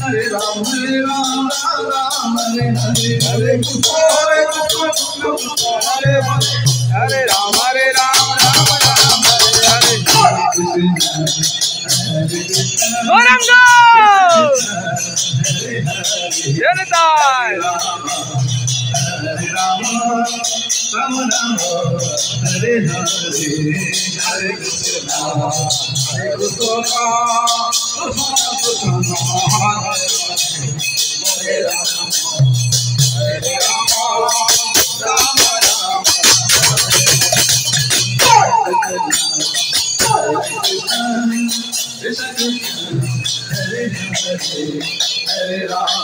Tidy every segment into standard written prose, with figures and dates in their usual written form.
Hare Ram Ram Hare Hare Hare Krishna Hare Ram Ram Hare Oranga Janata Hare Ram Ram Hare Hare Hare Krishna Hare Krishna Hare Ram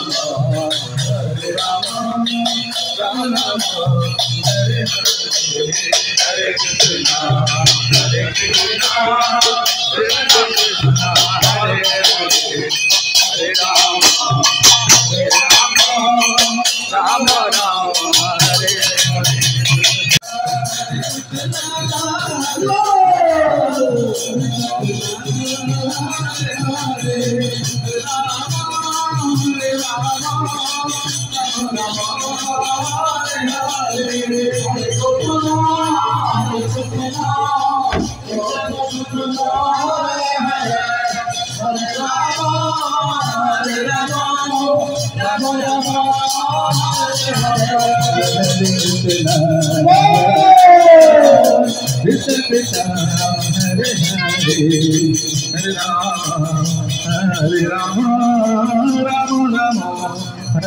Hare Rama Rama Rama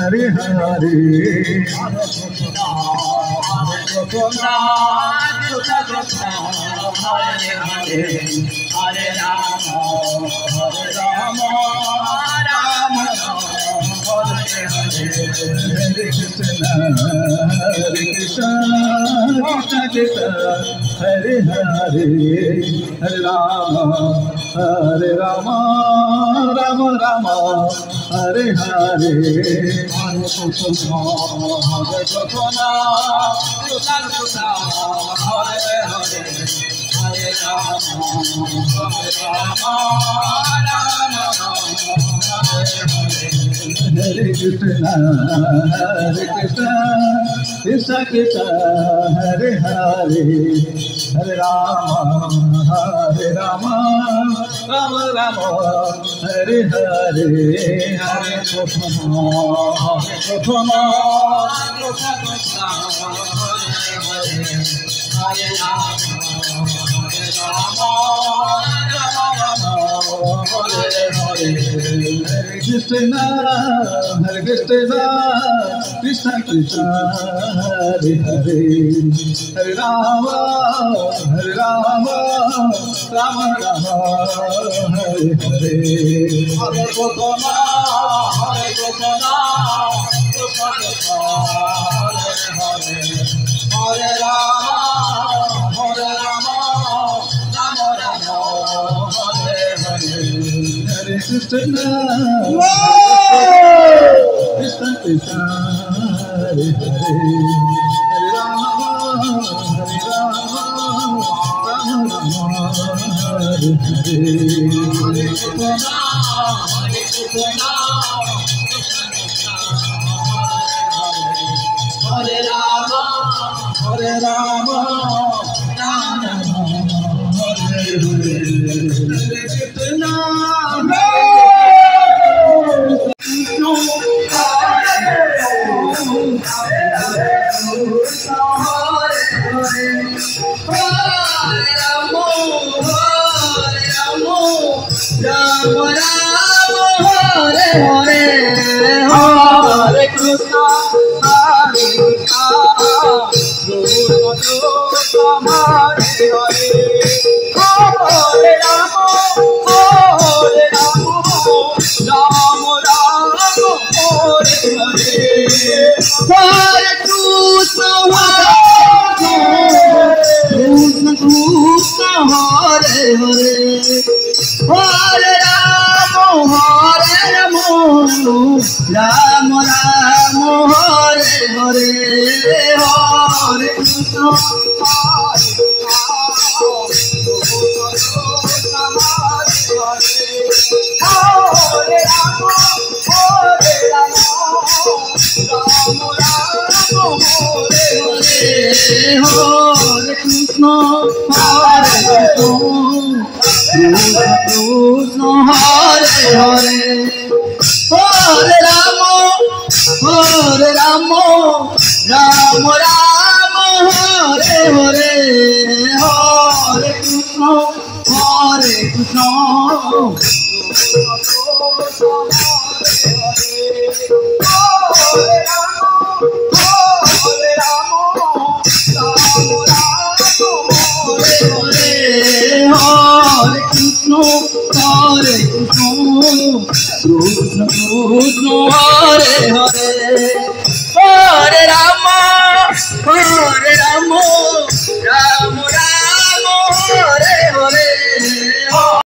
Hare Hare Hare Krishna Hare Krishna Krishna Krishna Hare Hare Hare Rama Rama Rama Hare Krishna Krishna Krishna Hare Hare Hare Rama Rama Rama Hare Hare Hare Krishna Krishna Krishna Hare Krishna Hare Krishna Krishna Krishna Hare Hare Hare Rama Rama Rama Hare Hare Hare Krishna Hare Rama Rama Rama Hare Hare Hare Krishna Krishna Krishna Hare Hare Hare Rama Rama Hare Hare Hare Krishna Hare Rama Hare Rama Rama Hare Hare Hare Krishna Ram Ram Hare Hare Hare Krishna Hare Krishna Krishna Krishna Hare Hare Hare Ram Ram Ram Hare Hare Hare Krishna Hare Krishna Hare Hare Hare Ram Ram Ram Hare